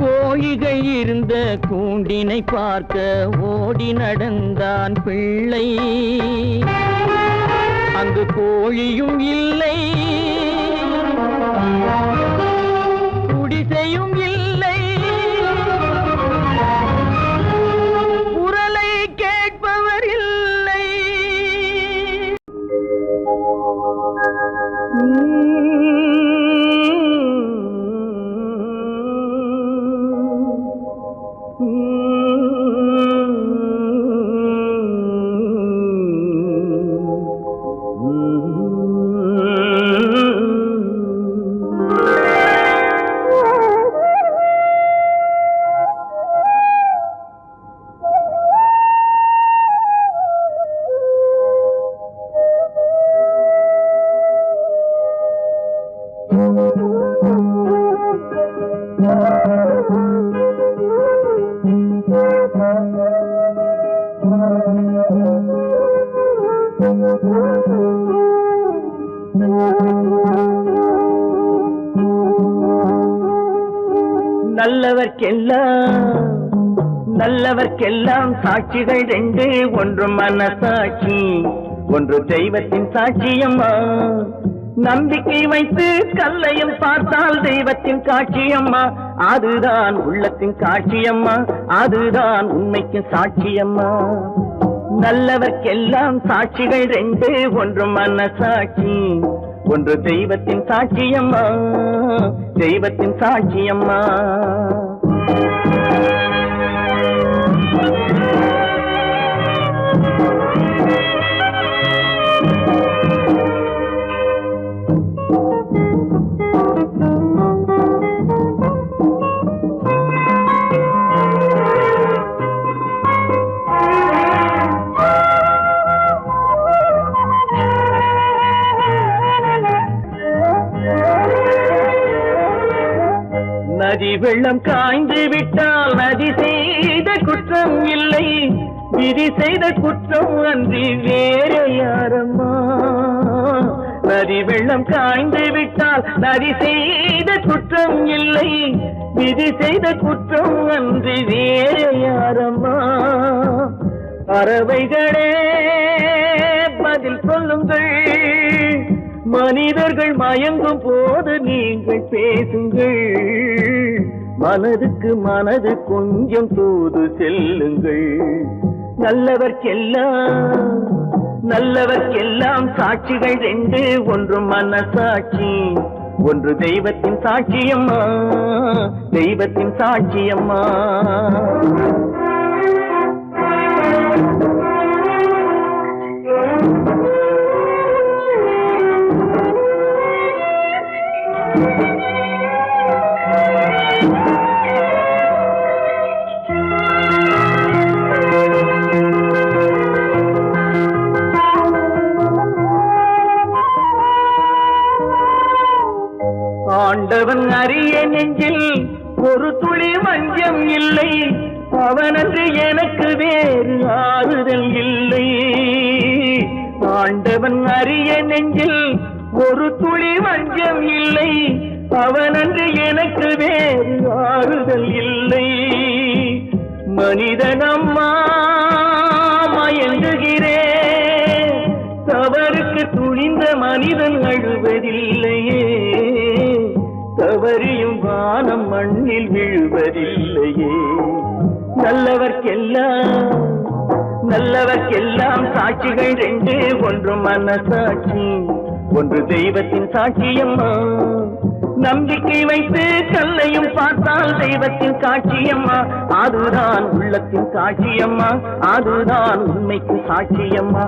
கோழிகள் இருந்த கூண்டினை பார்க்க ஓடி நடந்தான் பிள்ளை. அங்கு கோழியும் இல்லை, குடிசையும் இல்லை, குரலை கேட்பவர் இல்லை. நல்லவர்க்கெல்லாம் சாட்சிகள் 2, ஒன்று மனசாட்சி, ஒன்று தெய்வத்தின் சாட்சியம்மா. நம்பிக்கை வைத்து கல்லையும் பார்த்தால் தெய்வத்தின் காட்சியம்மா, அதுதான் உள்ளத்தின் காட்சியம்மா, அதுதான் உண்மைக்கு சாட்சியம்மா. நல்லவர்க்கெல்லாம் சாட்சிகள் 2, ஒன்று மனசாட்சி, ஒன்று தெய்வத்தின் சாட்சியம்மா, தெய்வத்தின் சாட்சியம்மா. நதி வெள்ளம் காய்ந்து விட்டால் நதி செய்த குற்றம் இல்லை, விதி செய்த குற்றம் அன்றி வேறு யாரம்மா. நதி வெள்ளம் காய்ந்து விட்டால் நதி செய்த குற்றம் இல்லை, விதி செய்த குற்றம் அன்றி வேறு யாரம்மா. பறவைகளே பதில் சொல்லுங்கள், மனிதர்கள் மயங்கும் போது நீங்கள் பேசுங்கள். மனதுக்கு மனது கொஞ்சம் தூது செல்லுங்கள். நல்லவர்க்கெல்லாம் சாட்சிகள் ரெண்டு, ஒன்று மனசாட்சி, ஒன்று தெய்வத்தின் சாட்சியம்மா, தெய்வத்தின் சாட்சியம்மா. ஆண்டவன் அறிய நெஞ்சில் ஒரு துளி வஞ்சம் இல்லை, அவனன்று எனக்கு வேறு ஆறுதல் இல்லை. ஆண்டவன் அறிய நெஞ்சில் ஒரு துளி வஞ்சம் இல்லை, அவனன்று எனக்கு வேறு ஆறுதல் இல்லை. மனிதனம்மா மயங்குகிறேன், தவறுக்கு துணிந்த மனிதன் அழுவதில்லையே, தவறியும் வானம் மண்ணில் விழுவதில்லையே. நல்லவர்க்கெல்லாம் சாட்சிகள் ரெண்டு, ஒன்று மனசாட்சி, ஒன்று தெய்வத்தின் சாட்சியம்மா. நம்பிக்கை வைத்து கல்லையும் பார்த்தால் தெய்வத்தின் சாட்சியம்மா, அதுதான் உள்ளத்தின் சாட்சியம்மா, அதுதான் உண்மைக்கு சாட்சியம்மா.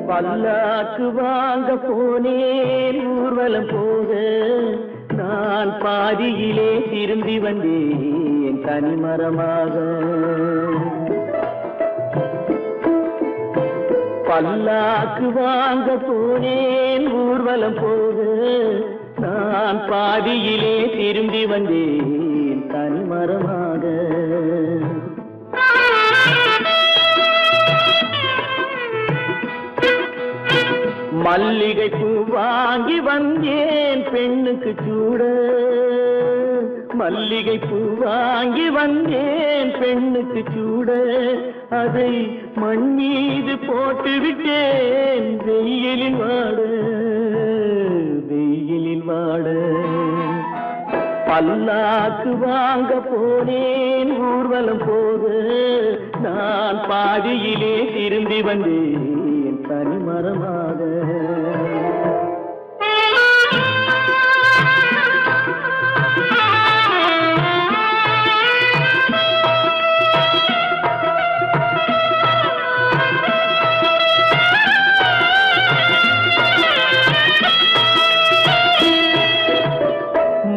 பல்லாக்கு வாங்க போனேன் ஊர்வலம் போக, நான் பாதியிலே திரும்பி வந்தேன் தனிமரமாக. பல்லாக்கு வாங்க போனேன் ஊர்வலம் போக, நான் பாதியிலே திரும்பி வந்தேன் தனிமரமாக. மல்லிகை பூ வாங்கி வந்தேன் பெண்ணுக்கு சூட, மல்லிகை பூ வாங்கி வந்தேன் பெண்ணுக்கு சூட, அதை மண் மீது போட்டு விட்டேன் வெயிலில் வாட, வெயிலில் வாட. பல்லாக்கு வாங்க போனேன் ஊர்வலம் போக, நான் பாதியிலே திரும்பி வந்தேன் தனிமரமாக.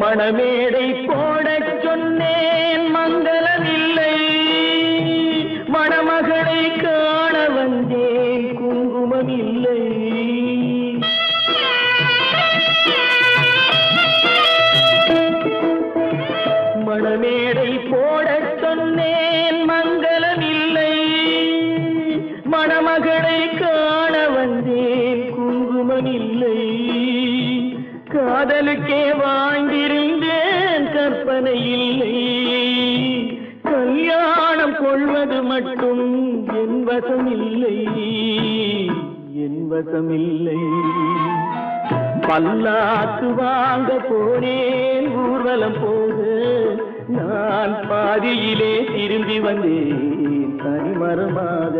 மணமேடை போடச் சொன்னேன் மங்களமில்லை, மணமகளை காண வந்தேன் குங்குமமில்லை. மணமேடை போடச் சொன்னேன் மங்களமில்லை, மணமகளை காண வந்தேன் குங்குமமில்லை. காதலுக்கே வாழ்ந்திருந்தேன் கற்பனை இல்லை, கல்யாணம் கொள்வது மட்டும் என் வசமில்லை, என் வசமில்லை. பல்லாக்கு வாங்க போனேன் ஊர்வலம் போக, நான் பாதியிலே திரும்பி வந்தேன் தனிமரமாக.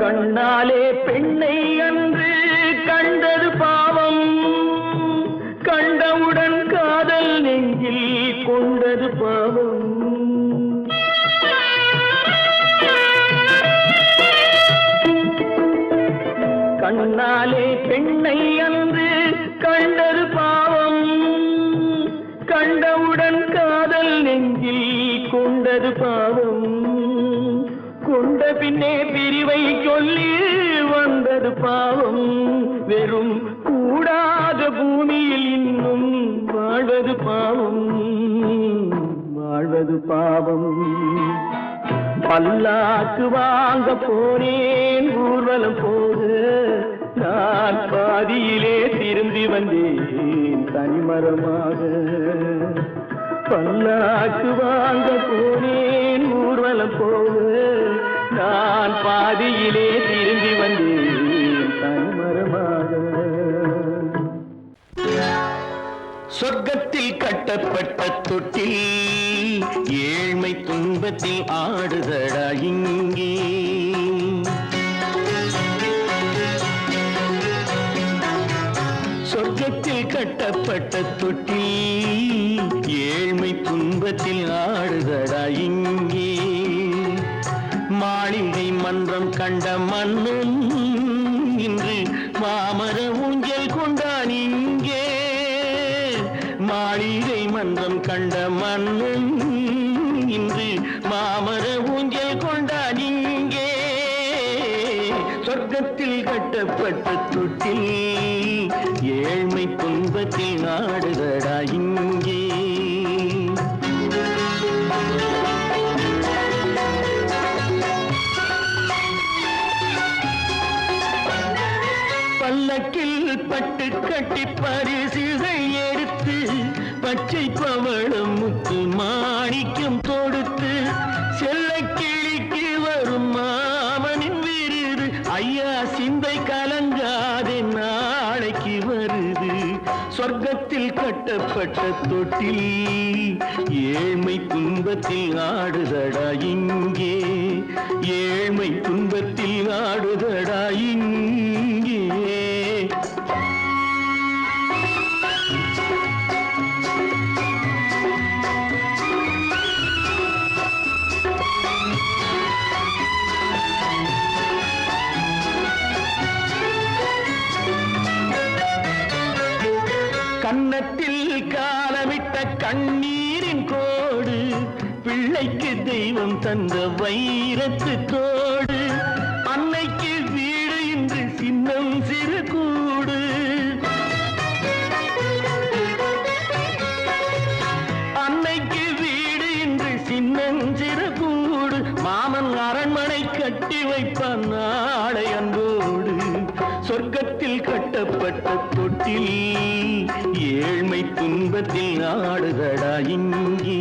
கண்ணாலே பெண்ணை அன்று கண்டது பாவம், கண்டவுடன் காதல் நெஞ்சில் கொண்டது பாவம். கண்ணாலே பெண்ணை அன்று கண்டது பாவம், கண்டவுடன் காதல் நெஞ்சில் கொண்டது பாவம். கொண்ட பின்னே பிரிவை சொல்லி வந்தது பாவம். வெறும் கூடாத பூமியில் இன்னும் வாழ்வது பாவம், வாழ்வது பாவம். பல்லாக்கு வாங்க போனேன் ஊர்வலம் போது, நான் பாதியிலே திரும்பி வந்தேன் தனிமரமாக. பல்லாக்கு வாங்க போனேன் ஊர்வலம் போது, நான் பாதியிலே திரும்பி வந்தேன் தனிமரமாக. சொர்க்கத்தில் கட்டப்பட்ட தொட்டில் ஏழ்மை துன்பத்தில் ஆடுதடா இங்கே. சொர்க்கத்தில் கட்டப்பட்ட தொட்டில் ஏழ்மை துன்பத்தில் ஆடுதடா இங்கே. மாளிகை மன்றம் கண்ட மன்னன் இன்று மாமர ஊஞ்சல் கொண்டான் இங்கே. மாளிகை மன்றம் கண்ட மன்னன் இன்று மாமர ஊஞ்சல் கொண்டான் இங்கே. சொர்க்கத்தில் கட்டப்பட்ட தொட்டில் ஏழ்மை துன்பத்தில் நாடுதடா இங்கே. பல்லக்கில் பட்டு கட்டி பரிசுகள் எடுத்து, பச்சை பவளம் முத்து மாணிக்கம் தொடுத்து, செல்ல கிளிக்கு வரும் மாமனின் விருது. ஐயா சிந்தை கலங்காதே நாளைக்கு வருது. சொர்க்கத்தில் கட்டப்பட்ட தொட்டில் ஏழ்மை துன்பத்தில் ஆடுதடா இங்கே. ஏழ்மை துன்பத்தில் ஆடுதடா இங்கே. கன்னத்தில் காலமிட்ட கண்ணீரின் கோடு, பிள்ளைக்கு தெய்வம் தந்த வைரத்து தோடு. அன்னைக்கு வீடு இன்று சின்னம் சிறு கூடு. அன்னைக்கு வீடு இன்று சின்னம் சிறு கூடு. மாமன் அரண்மனை கட்டி வைப்பான் நாளை அன்போடு. சொர்க்கத்தில் கட்டப்பட்ட தொட்டில் ஏழ்மை துன்பத்தில் ஆடுதடா இங்கே.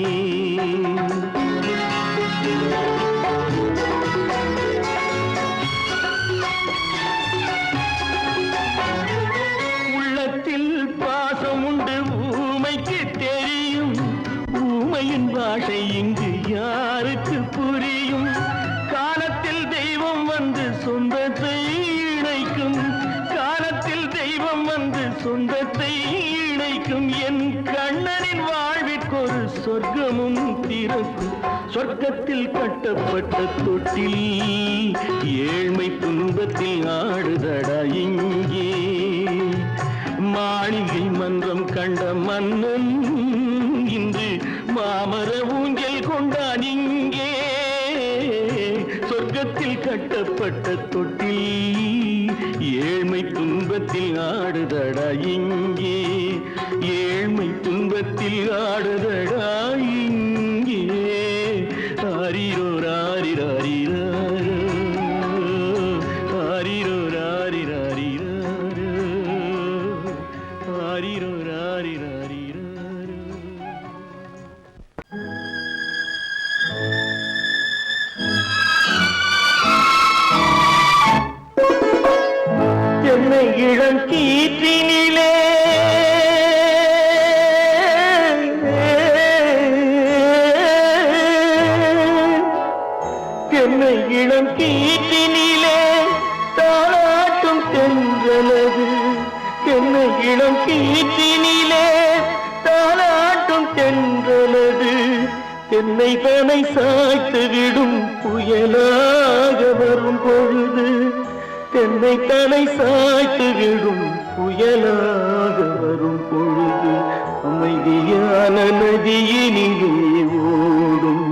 உள்ளத்தில் பாசம் உண்டு ஊமைக்கு தெரியும். ஊமையின் பாஷை இங்கு யாருக்கு புரியும்? காலத்தில் தெய்வம் வந்து சொந்தத்தை இணைக்கும். காலத்தில் தெய்வம் வந்து சொந்தத்தை இணைக்கும். என் கண்ணனின் வாழ்விற்கொரு சொர்க்கமும் திறக்கும். சொர்க்கத்தில் கட்டப்பட்ட தொட்டில் ஏழ்மை துன்பத்தில் ஆடுதடா இங்கே. மாளிகை மன்றம் கண்ட மன்னன் இன்று மாமர ஊஞ்சல் கொண்டான் இங்கே. சொர்க்கத்தில் கட்டப்பட்ட தொட்டில் ஏழ்மை துன்பத்தில் ஆடுதடா இங்கே. ஏழ்மை துன்பத்தில் ஆடுதடா இங்கே. ஆரிரோ ராரிராரிரோ, ஆரிரோ ராரிராரிரோ, ஆரிரோ ராரி இளம் கீற்றினிலே என்னை இளம் கீற்றினிலே தாளாட்டும் தென்றலது என்னை இளம் கீற்றினிலே தாளாட்டும் தென்றலது என்னை தனை சாய்த்து விடும் புயலாக வரும் பொழுது என்னை தனை சாய்த்து விடும் புயலாக வரும் பொழுது அமைதியான நதியினிலே ஓடும்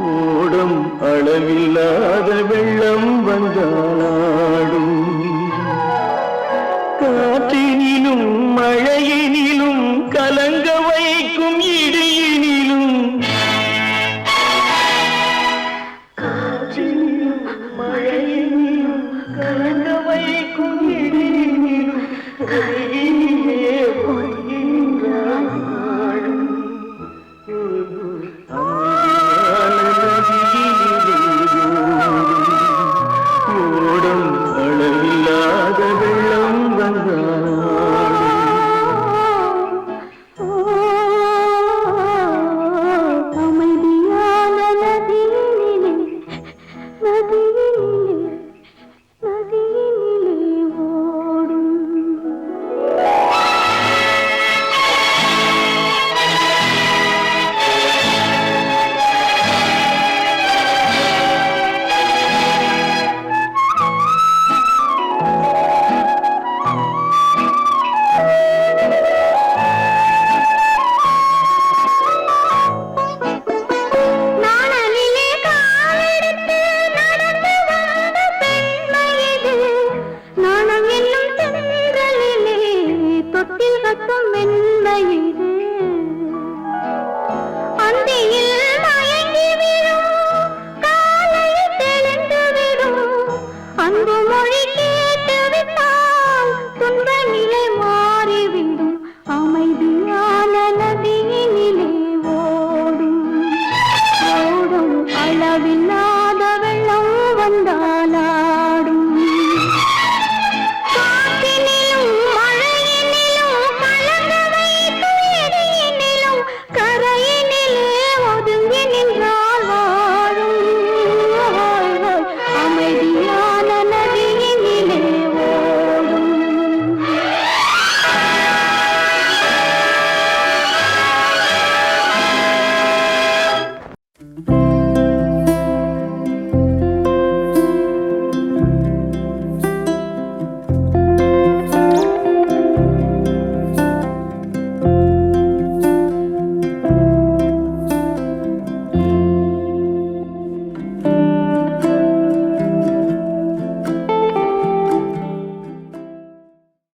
ஓடும் அளவில்லாத வெள்ளம் வந்தாடும் காற்றினிலும் மழையினிலும் கலங்க வைக்கும் இடியினிலும் காற்றினிலும் மழையினிலும் கலங்க வைக்கும் இடியினிலும்